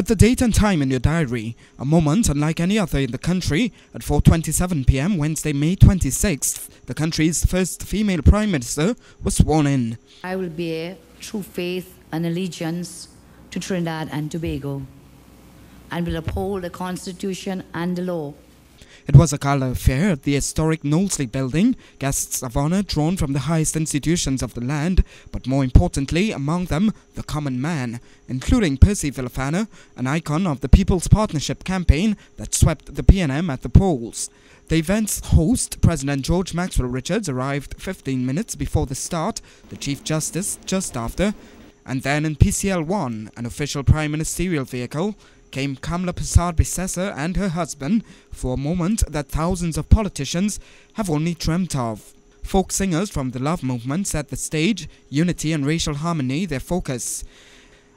Put the date and time in your diary, a moment unlike any other in the country. At 4:27 p.m. Wednesday, May 26th, the country's first female Prime Minister was sworn in. I will bear true faith and allegiance to Trinidad and Tobago and will uphold the Constitution and the law. It was a gala affair at the historic Knowsley building, guests of honour drawn from the highest institutions of the land, but more importantly, among them, the common man, including Percy Villafana, an icon of the People's Partnership campaign that swept the PNM at the polls. The event's host, President George Maxwell Richards, arrived 15 minutes before the start, the Chief Justice just after, and then in PCL-1, an official prime ministerial vehicle, came Kamla Persad-Bissessar and her husband for a moment that thousands of politicians have only dreamt of. Folk singers from the Love movement set the stage, unity and racial harmony their focus.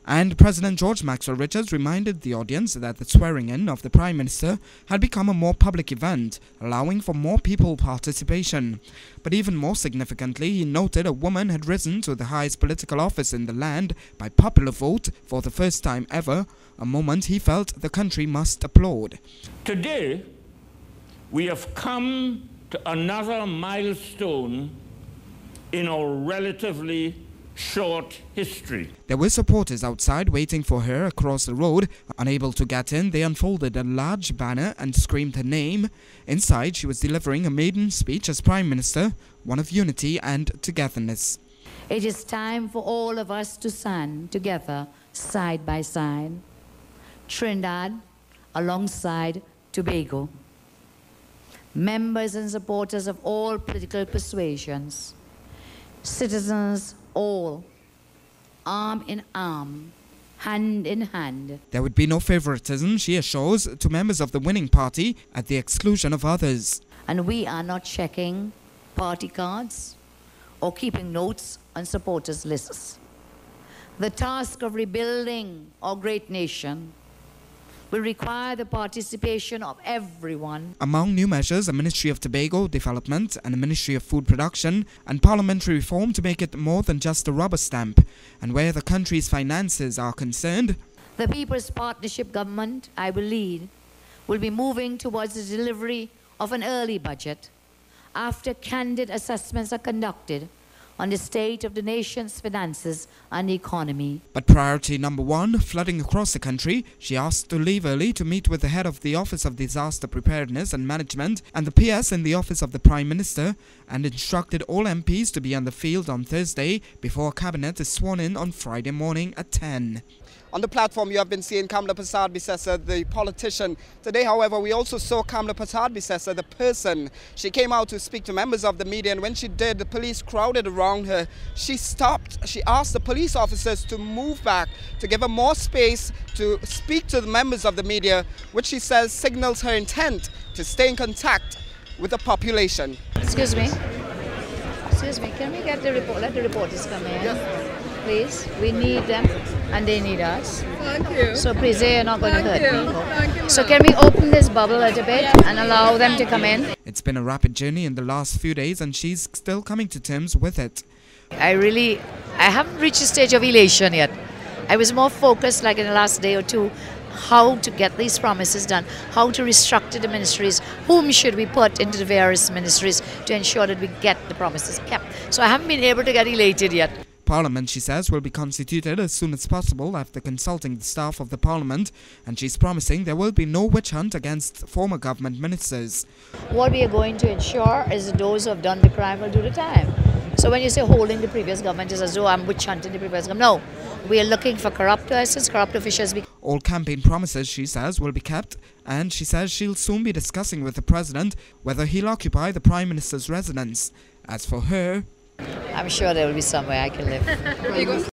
And President George Maxwell Richards reminded the audience that the swearing-in of the Prime Minister had become a more public event, allowing for more people participation. But even more significantly, he noted a woman had risen to the highest political office in the land by popular vote for the first time ever, a moment he felt the country must applaud. Today, we have come to another milestone in our relatively short history. There were supporters outside waiting for her across the road. Unable to get in, they unfolded a large banner and screamed her name. Inside, she was delivering a maiden speech as Prime Minister, one of unity and togetherness. It is time for all of us to stand together, side by side. Trinidad alongside Tobago. Members and supporters of all political persuasions. Citizens all, arm in arm, hand in hand. There would be no favoritism, she assures, to members of the winning party at the exclusion of others. And we are not checking party cards or keeping notes on supporters' lists. The task of rebuilding our great nation will require the participation of everyone. Among new measures, a Ministry of Tobago Development and a Ministry of Food Production and parliamentary reform to make it more than just a rubber stamp. And where the country's finances are concerned, the People's Partnership government I will lead will be moving towards the delivery of an early budget after candid assessments are conducted on the state of the nation's finances and economy. But priority number one, flooding across the country, she asked to leave early to meet with the head of the Office of Disaster Preparedness and Management and the PS in the Office of the Prime Minister, and instructed all MPs to be on the field on Thursday before Cabinet is sworn in on Friday morning at 10. On the platform, you have been seeing Kamla Persad-Bissessar, the politician. Today, however, we also saw Kamla Persad-Bissessar, the person. She came out to speak to members of the media, and when she did, the police crowded around her. She stopped. She asked the police officers to move back, to give her more space to speak to the members of the media, which she says signals her intent to stay in contact with the population. Excuse me. Excuse me. Can we get the report? Let the reporters come in. Yes. Please, we need them and they need us. Thank you. So please, they are not going to hurt people. Thank you. So can we open this bubble a little bit and allow them to come in? It's been a rapid journey in the last few days and she's still coming to terms with it. I haven't reached the stage of elation yet. I was more focused, like in the last day or two, how to get these promises done, how to restructure the ministries, whom should we put into the various ministries to ensure that we get the promises kept. So I haven't been able to get elated yet. Parliament, she says, will be constituted as soon as possible after consulting the staff of the Parliament, and she's promising there will be no witch hunt against former government ministers. What we are going to ensure is that those who have done the crime will do the time. So when you say holding the previous government is as though I'm witch hunting the previous government, no. We are looking for corrupt persons, corrupt officials. All campaign promises, she says, will be kept, and she says she'll soon be discussing with the President whether he'll occupy the Prime Minister's residence. As for her, I'm sure there will be somewhere I can live.